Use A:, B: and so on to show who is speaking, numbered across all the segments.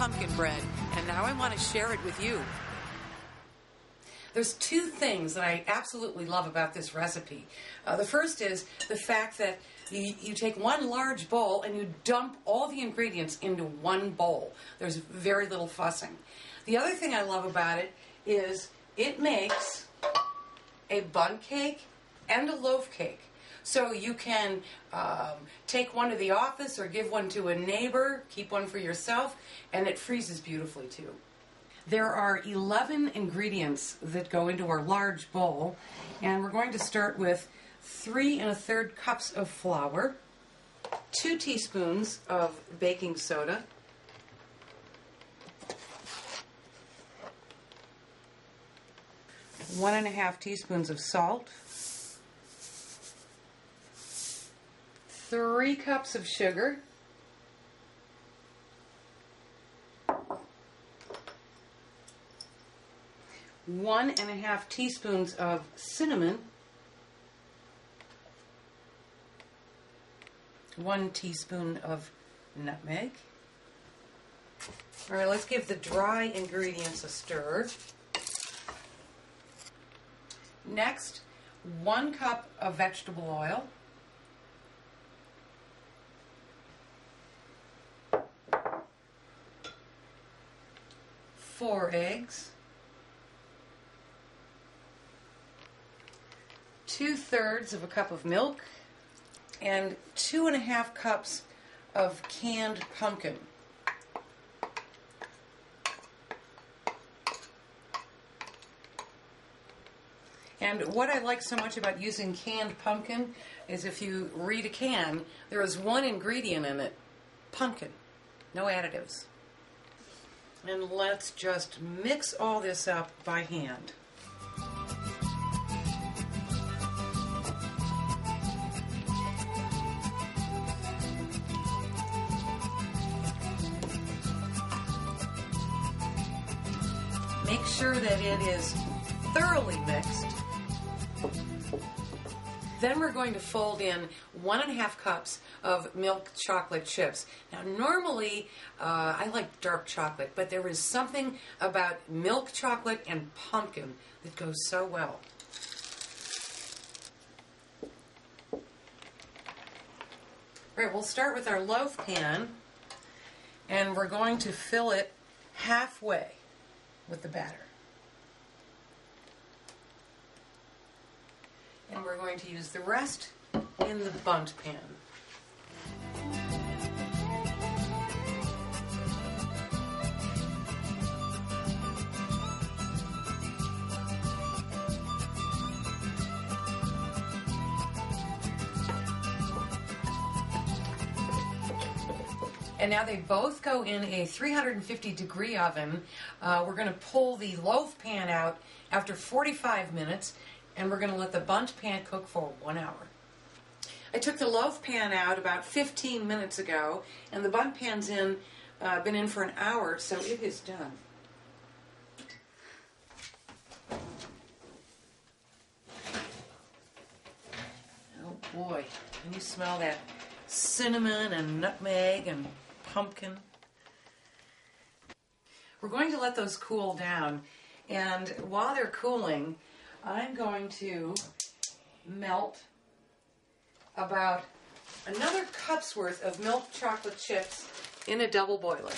A: pumpkin bread, and now I want to share it with you. There's two things that I absolutely love about this recipe. The first is the fact that you take one large bowl and you dump all the ingredients into one bowl. There's very little fussing. The other thing I love about it is it makes a bundt cake and a loaf cake. So you can take one to the office or give one to a neighbor, keep one for yourself, and it freezes beautifully too. There are 11 ingredients that go into our large bowl, and we're going to start with 3 1/3 cups of flour, 2 teaspoons of baking soda, 1 1/2 teaspoons of salt, 3 cups of sugar, 1 1/2 teaspoons of cinnamon, 1 teaspoon of nutmeg. All right, let's give the dry ingredients a stir. Next, 1 cup of vegetable oil, 4 eggs, 2/3 of a cup of milk, and 2 1/2 cups of canned pumpkin. And what I like so much about using canned pumpkin is if you read a can, there is one ingredient in it, pumpkin, no additives. And let's just mix all this up by hand. Make sure that it is thoroughly mixed. Then we're going to fold in 1 1/2 cups of milk chocolate chips. Now normally I like dark chocolate, but there is something about milk chocolate and pumpkin that goes so well. All right, we'll start with our loaf pan, and we're going to fill it halfway with the batter. And we're going to use the rest in the bundt pan. And now they both go in a 350-degree oven. We're going to pull the loaf pan out after 45 minutes, and we're going to let the bundt pan cook for 1 hour. I took the loaf pan out about 15 minutes ago, and the bundt pan's been in for an hour, so it is done. Oh boy, can you smell that cinnamon and nutmeg and pumpkin? We're going to let those cool down, and while they're cooling, I'm going to melt about another cup's worth of milk chocolate chips in a double boiler.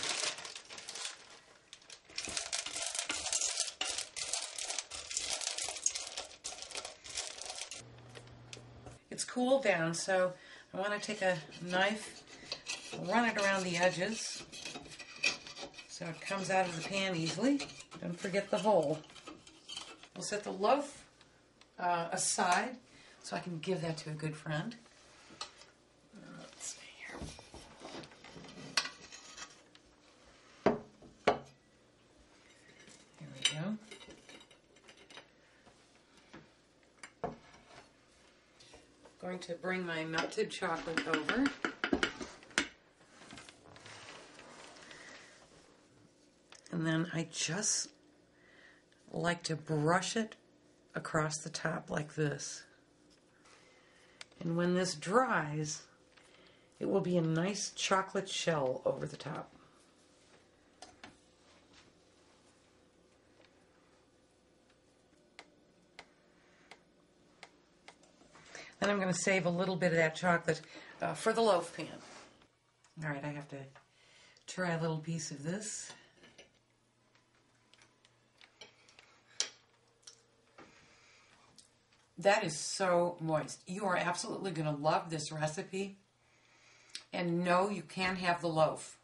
A: It's cooled down, so I want to take a knife, run it around the edges so it comes out of the pan easily. Don't forget the hole. We'll set the loaf aside so I can give that to a good friend. Let's see here. Here we go. Going to bring my melted chocolate over. And then I just like to brush it across the top like this. And when this dries, it will be a nice chocolate shell over the top. And I'm going to save a little bit of that chocolate for the loaf pan. All right, I have to try a little piece of this. That is so moist. You are absolutely going to love this recipe. And no, you can't have the loaf.